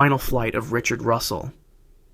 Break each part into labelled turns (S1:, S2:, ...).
S1: Final flight of Richard Russell.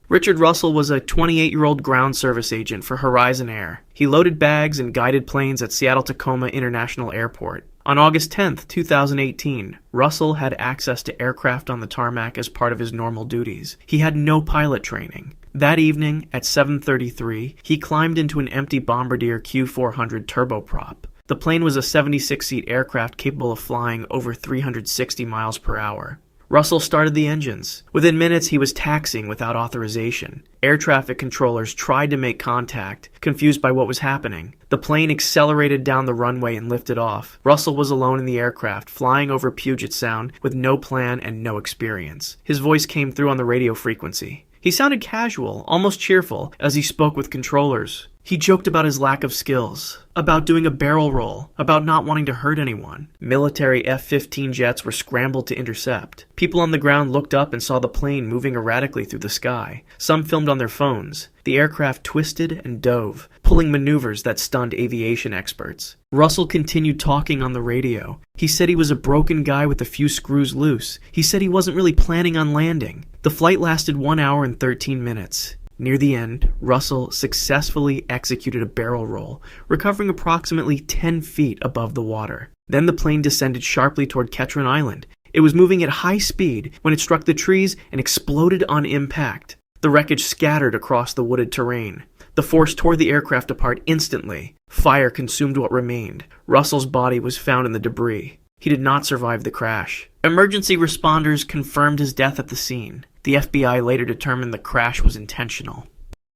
S1: Richard Russell was a 28-year-old ground service agent for Horizon Air. He loaded bags and guided planes at Seattle-Tacoma International Airport. On August 10, 2018, Russell had access to aircraft on the tarmac as part of his normal duties. He had no pilot training. That evening, at 7:33, he climbed into an empty Bombardier Q400 turboprop. The plane was a 76-seat aircraft capable of flying over 360 miles per hour. Russell started the engines. Within minutes, he was taxiing without authorization. Air traffic controllers tried to make contact, confused by what was happening. The plane accelerated down the runway and lifted off. Russell was alone in the aircraft, flying over Puget Sound with no plan and no experience. His voice came through on the radio frequency. He sounded casual, almost cheerful, as he spoke with controllers. He joked about his lack of skills, about doing a barrel roll, about not wanting to hurt anyone. Military F-15 jets were scrambled to intercept. People on the ground looked up and saw the plane moving erratically through the sky. Some filmed on their phones. The aircraft twisted and dove, pulling maneuvers that stunned aviation experts. Russell continued talking on the radio. He said he was a broken guy with a few screws loose. He said he wasn't really planning on landing. The flight lasted 1 hour and 13 minutes. Near the end, Russell successfully executed a barrel roll, recovering approximately 10 feet above the water. Then the plane descended sharply toward Ketron Island. It was moving at high speed when it struck the trees and exploded on impact. The wreckage scattered across the wooded terrain. The force tore the aircraft apart instantly. Fire consumed what remained. Russell's body was found in the debris. He did not survive the crash. Emergency responders confirmed his death at the scene. The FBI later determined the crash was intentional.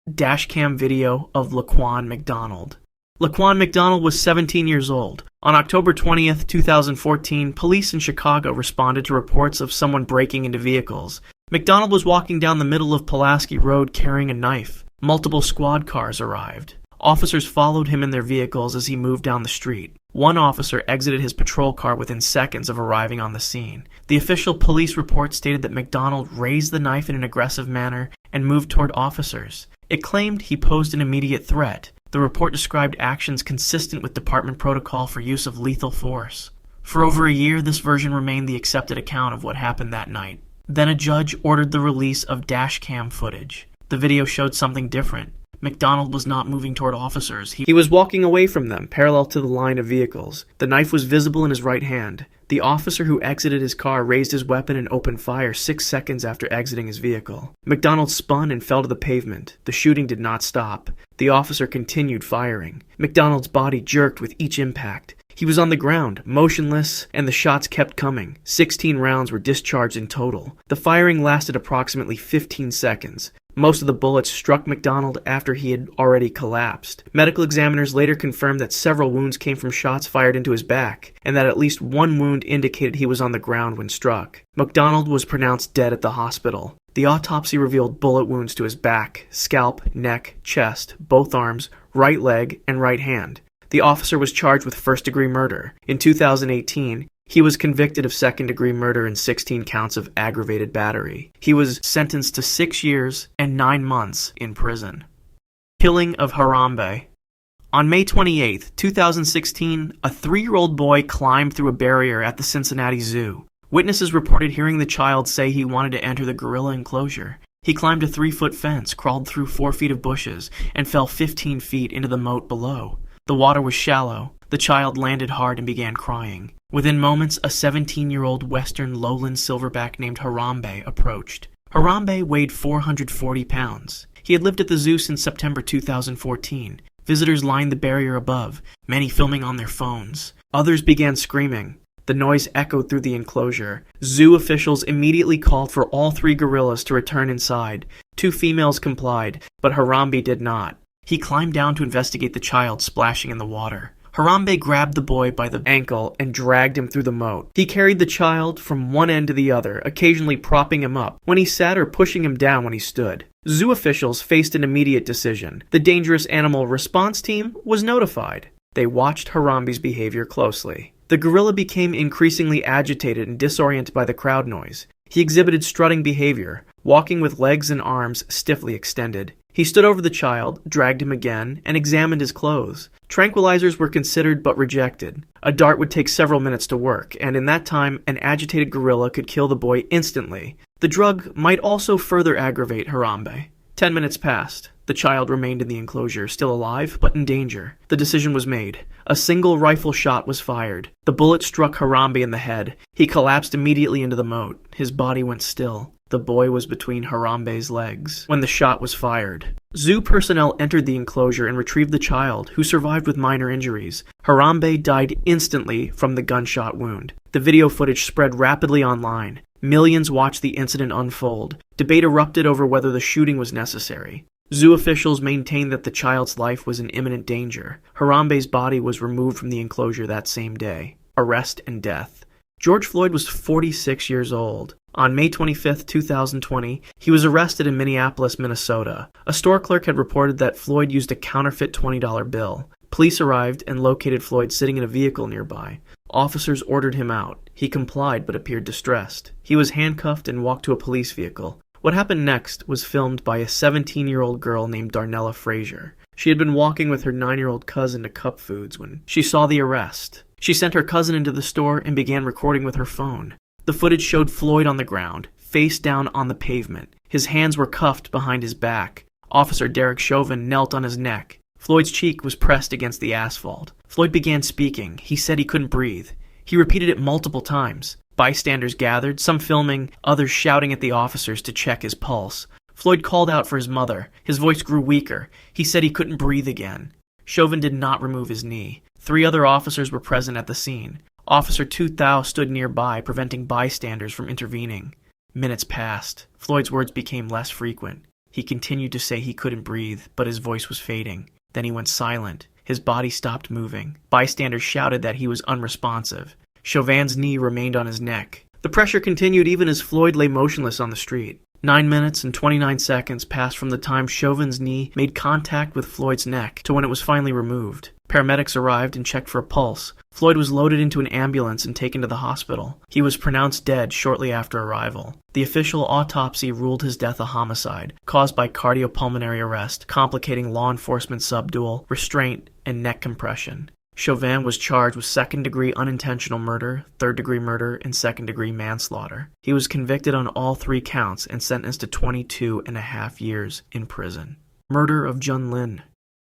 S1: Dashcam video of Laquan McDonald. Laquan McDonald was 17 years old. On October 20th, 2014, police in Chicago responded to reports of someone breaking into vehicles. McDonald was walking down the middle of Pulaski Road carrying a knife. Multiple squad cars arrived. Officers followed him in their vehicles as he moved down the street. One officer exited his patrol car within seconds of arriving on the scene. The official police report stated that McDonald raised the knife in an aggressive manner and moved toward officers. It claimed he posed an immediate threat. The report described actions consistent with department protocol for use of lethal force. For over a year, this version remained the accepted account of what happened that night. Then a judge ordered the release of dashcam footage. The video showed something different. McDonald was not moving toward officers. He was walking away from them, parallel to the line of vehicles. The knife was visible in his right hand. The officer who exited his car raised his weapon and opened fire 6 seconds after exiting his vehicle. McDonald spun and fell to the pavement. The shooting did not stop. The officer continued firing. McDonald's body jerked with each impact. He was on the ground, motionless, and the shots kept coming. 16 rounds were discharged in total. The firing lasted approximately 15 seconds. Most of the bullets struck McDonald after he had already collapsed. Medical examiners later confirmed that several wounds came from shots fired into his back, and that at least one wound indicated he was on the ground when struck. McDonald was pronounced dead at the hospital. The autopsy revealed bullet wounds to his back, scalp, neck, chest, both arms, right leg, and right hand. The officer was charged with first-degree murder. In 2018, he was convicted of second-degree murder and 16 counts of aggravated battery. He was sentenced to 6 years and 9 months in prison. Killing of Harambe. On May 28, 2016, a 3-year-old boy climbed through a barrier at the Cincinnati Zoo. Witnesses reported hearing the child say he wanted to enter the gorilla enclosure. He climbed a 3-foot fence, crawled through 4 feet of bushes, and fell 15 feet into the moat below. The water was shallow. The child landed hard and began crying. Within moments, a 17-year-old western lowland silverback named Harambe approached. Harambe weighed 440 pounds. He had lived at the zoo since September 2014. Visitors lined the barrier above, many filming on their phones. Others began screaming. The noise echoed through the enclosure. Zoo officials immediately called for all 3 gorillas to return inside. 2 females complied, but Harambe did not. He climbed down to investigate the child splashing in the water. Harambe grabbed the boy by the ankle and dragged him through the moat. He carried the child from one end to the other, occasionally propping him up when he sat or pushing him down when he stood. Zoo officials faced an immediate decision. The Dangerous Animal Response Team was notified. They watched Harambe's behavior closely. The gorilla became increasingly agitated and disoriented by the crowd noise. He exhibited strutting behavior, walking with legs and arms stiffly extended. He stood over the child, dragged him again, and examined his clothes. Tranquilizers were considered but rejected. A dart would take several minutes to work, and in that time, an agitated gorilla could kill the boy instantly. The drug might also further aggravate Harambe. 10 minutes passed. The child remained in the enclosure, still alive, but in danger. The decision was made. A single rifle shot was fired. The bullet struck Harambe in the head. He collapsed immediately into the moat. His body went still. The boy was between Harambe's legs when the shot was fired. Zoo personnel entered the enclosure and retrieved the child, who survived with minor injuries. Harambe died instantly from the gunshot wound. The video footage spread rapidly online. Millions watched the incident unfold. Debate erupted over whether the shooting was necessary. Zoo officials maintained that the child's life was in imminent danger. Harambe's body was removed from the enclosure that same day. Arrest and death. George Floyd was 46 years old. On May 25, 2020, he was arrested in Minneapolis, Minnesota. A store clerk had reported that Floyd used a counterfeit $20 bill. Police arrived and located Floyd sitting in a vehicle nearby. Officers ordered him out. He complied but appeared distressed. He was handcuffed and walked to a police vehicle. What happened next was filmed by a 17-year-old girl named Darnella Frazier. She had been walking with her 9-year-old cousin to Cup Foods when she saw the arrest. She sent her cousin into the store and began recording with her phone. The footage showed Floyd on the ground, face down on the pavement. His hands were cuffed behind his back. Officer Derek Chauvin knelt on his neck. Floyd's cheek was pressed against the asphalt. Floyd began speaking. He said he couldn't breathe. He repeated it multiple times. Bystanders gathered, some filming, others shouting at the officers to check his pulse. Floyd called out for his mother. His voice grew weaker. He said he couldn't breathe again. Chauvin did not remove his knee. 3 other officers were present at the scene. Officer Tu Thao stood nearby, preventing bystanders from intervening. Minutes passed. Floyd's words became less frequent. He continued to say he couldn't breathe, but his voice was fading. Then he went silent. His body stopped moving. Bystanders shouted that he was unresponsive. Chauvin's knee remained on his neck. The pressure continued even as Floyd lay motionless on the street. 9 minutes and 29 seconds passed from the time Chauvin's knee made contact with Floyd's neck to when it was finally removed. Paramedics arrived and checked for a pulse. Floyd was loaded into an ambulance and taken to the hospital. He was pronounced dead shortly after arrival. The official autopsy ruled his death a homicide, caused by cardiopulmonary arrest, complicating law enforcement subdual, restraint, and neck compression. Chauvin was charged with second-degree unintentional murder, third-degree murder, and second-degree manslaughter. He was convicted on all 3 counts and sentenced to 22.5 years in prison. Murder of Jun Lin.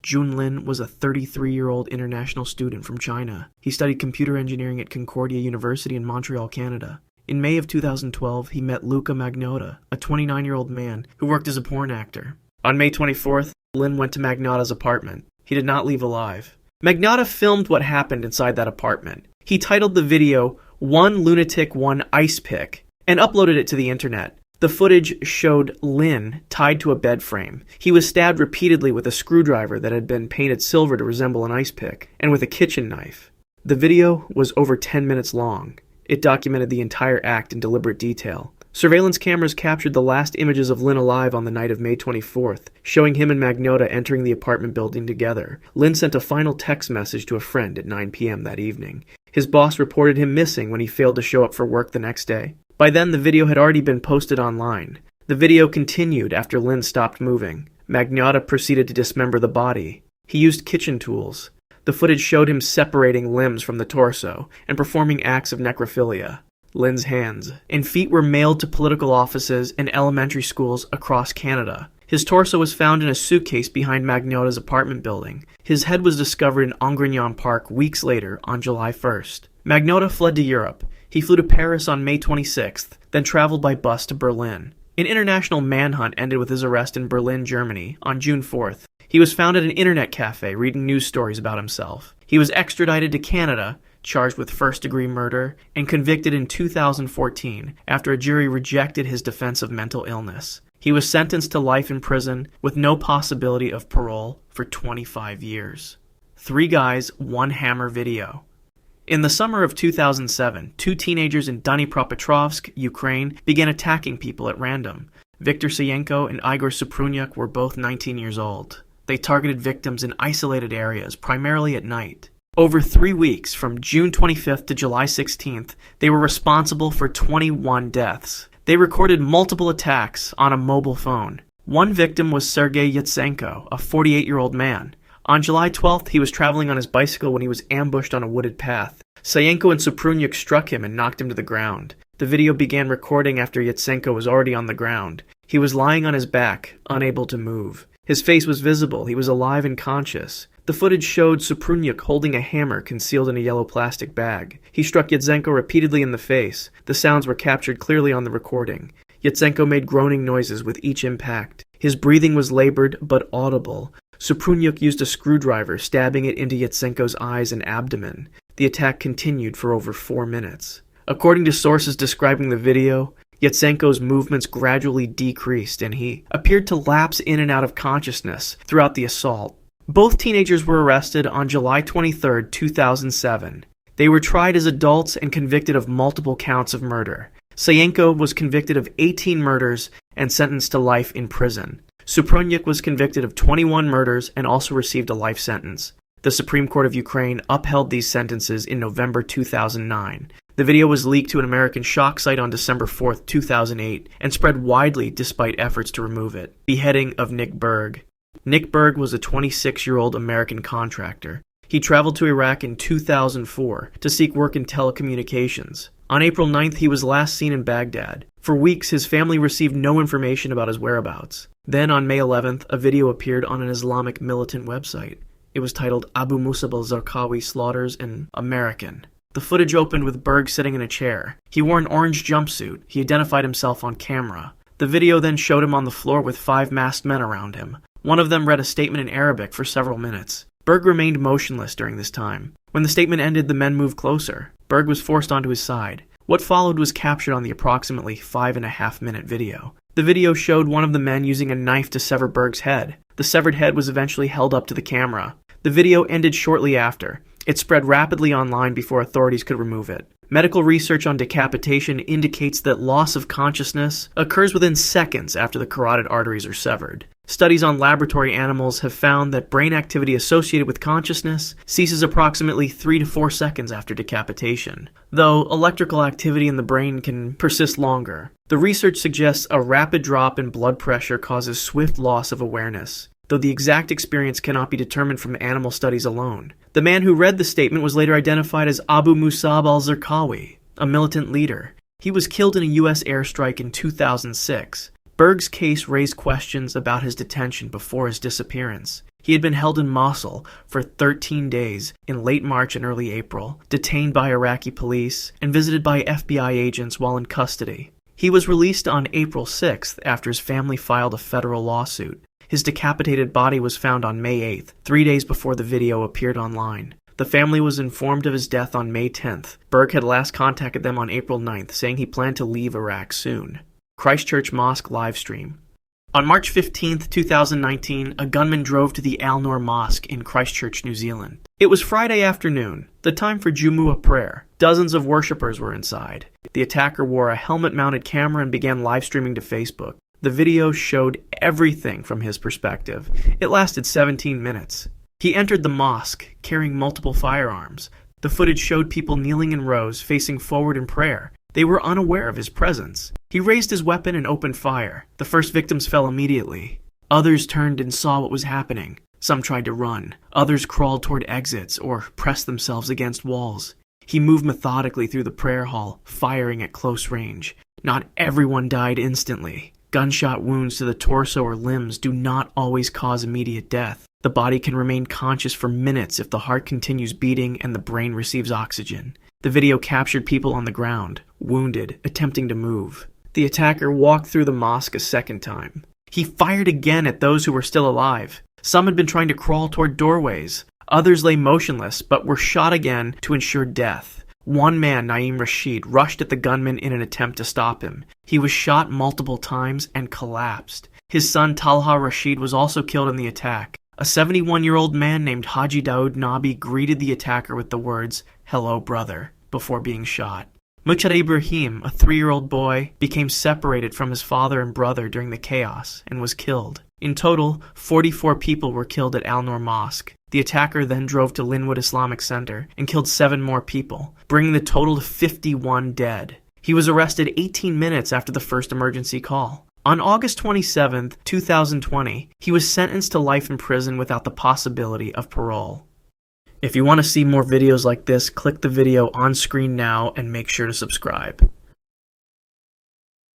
S1: Jun Lin was a 33-year-old international student from China. He studied computer engineering at Concordia University in Montreal, Canada. In May of 2012, he met Luca Magnotta, a 29-year-old man who worked as a porn actor. On May 24th, Lin went to Magnotta's apartment. He did not leave alive. Magnotta filmed what happened inside that apartment. He titled the video, "One Lunatic, One Ice Pick," and uploaded it to the internet. The footage showed Lin tied to a bed frame. He was stabbed repeatedly with a screwdriver that had been painted silver to resemble an ice pick, and with a kitchen knife. The video was over 10 minutes long. It documented the entire act in deliberate detail. Surveillance cameras captured the last images of Lin alive on the night of May 24th, showing him and Magnotta entering the apartment building together. Lin sent a final text message to a friend at 9 p.m. that evening. His boss reported him missing when he failed to show up for work the next day. By then, the video had already been posted online. The video continued after Lin stopped moving. Magnotta proceeded to dismember the body. He used kitchen tools. The footage showed him separating limbs from the torso and performing acts of necrophilia. Lin's hands and feet were mailed to political offices and elementary schools across Canada. His torso was found in a suitcase behind Magnotta's apartment building. His head was discovered in Angrignon Park weeks later on July 1st. Magnotta fled to Europe. He flew to Paris on May 26th, then traveled by bus to Berlin. An international manhunt ended with his arrest in Berlin, Germany, on June 4th. He was found at an internet cafe reading news stories about himself. He was extradited to Canada, charged with first-degree murder, and convicted in 2014 after a jury rejected his defense of mental illness. He was sentenced to life in prison with no possibility of parole for 25 years. 3 Guys, 1 Hammer video. In the summer of 2007, 2 teenagers in Dnipropetrovsk, Ukraine, began attacking people at random. Viktor Sayenko and Igor Supruniuk were both 19 years old. They targeted victims in isolated areas, primarily at night. Over 3 weeks, from June 25th to July 16th, they were responsible for 21 deaths. They recorded multiple attacks on a mobile phone. One victim was Sergei Yatsenko, a 48-year-old man. On July 12th, he was traveling on his bicycle when he was ambushed on a wooded path. Sayenko and Supruniuk struck him and knocked him to the ground. The video began recording after Yatsenko was already on the ground. He was lying on his back, unable to move. His face was visible. He was alive and conscious. The footage showed Suprunyuk holding a hammer concealed in a yellow plastic bag. He struck Yatsenko repeatedly in the face. The sounds were captured clearly on the recording. Yatsenko made groaning noises with each impact. His breathing was labored but audible. Suprunyuk used a screwdriver, stabbing it into Yatsenko's eyes and abdomen. The attack continued for over 4 minutes. According to sources describing the video, Yatsenko's movements gradually decreased and he appeared to lapse in and out of consciousness throughout the assault. Both teenagers were arrested on July 23, 2007. They were tried as adults and convicted of multiple counts of murder. Sayenko was convicted of 18 murders and sentenced to life in prison. Suprunyuk was convicted of 21 murders and also received a life sentence. The Supreme Court of Ukraine upheld these sentences in November 2009. The video was leaked to an American shock site on December 4, 2008, and spread widely despite efforts to remove it. Beheading of Nick Berg. Nick Berg was a 26-year-old American contractor. He traveled to Iraq in 2004 to seek work in telecommunications. On April 9th, he was last seen in Baghdad. For weeks, his family received no information about his whereabouts. Then, on May 11th, a video appeared on an Islamic militant website. It was titled Abu Musab al-Zarqawi Slaughters an American. The footage opened with Berg sitting in a chair. He wore an orange jumpsuit. He identified himself on camera. The video then showed him on the floor with 5 masked men around him. One of them read a statement in Arabic for several minutes. Berg remained motionless during this time. When the statement ended, the men moved closer. Berg was forced onto his side. What followed was captured on the approximately 5.5-minute video. The video showed one of the men using a knife to sever Berg's head. The severed head was eventually held up to the camera. The video ended shortly after. It spread rapidly online before authorities could remove it. Medical research on decapitation indicates that loss of consciousness occurs within seconds after the carotid arteries are severed. Studies on laboratory animals have found that brain activity associated with consciousness ceases approximately 3 to 4 seconds after decapitation, though electrical activity in the brain can persist longer. The research suggests a rapid drop in blood pressure causes swift loss of awareness, though the exact experience cannot be determined from animal studies alone. The man who read the statement was later identified as Abu Musab al-Zarqawi, a militant leader. He was killed in a U.S. airstrike in 2006. Berg's case raised questions about his detention before his disappearance. He had been held in Mosul for 13 days in late March and early April, detained by Iraqi police, and visited by FBI agents while in custody. He was released on April 6th after his family filed a federal lawsuit. His decapitated body was found on May 8th, 3 days before the video appeared online. The family was informed of his death on May 10th. Berg had last contacted them on April 9th, saying he planned to leave Iraq soon. Christchurch Mosque Livestream. On March 15, 2019, a gunman drove to the Al Noor Mosque in Christchurch, New Zealand. It was Friday afternoon, the time for Jumu'ah prayer. Dozens of worshippers were inside. The attacker wore a helmet-mounted camera and began live-streaming to Facebook. The video showed everything from his perspective. It lasted 17 minutes. He entered the mosque, carrying multiple firearms. The footage showed people kneeling in rows, facing forward in prayer. They were unaware of his presence. He raised his weapon and opened fire. The first victims fell immediately. Others turned and saw what was happening. Some tried to run. Others crawled toward exits or pressed themselves against walls. He moved methodically through the prayer hall, firing at close range. Not everyone died instantly. Gunshot wounds to the torso or limbs do not always cause immediate death. The body can remain conscious for minutes if the heart continues beating and the brain receives oxygen. The video captured people on the ground, wounded, attempting to move. The attacker walked through the mosque a second time. He fired again at those who were still alive. Some had been trying to crawl toward doorways. Others lay motionless, but were shot again to ensure death. One man, Naeem Rashid, rushed at the gunman in an attempt to stop him. He was shot multiple times and collapsed. His son Talha Rashid was also killed in the attack. A 71-year-old man named Haji Daoud Nabi greeted the attacker with the words, "Hello, brother," before being shot. Muchad Ibrahim, a 3-year-old boy, became separated from his father and brother during the chaos and was killed. In total, 44 people were killed at Al Noor Mosque. The attacker then drove to Linwood Islamic Center and killed 7 more people, bringing the total to 51 dead. He was arrested 18 minutes after the first emergency call. On August 27, 2020, he was sentenced to life in prison without the possibility of parole. If you want to see more videos like this, click the video on screen now and make sure to subscribe.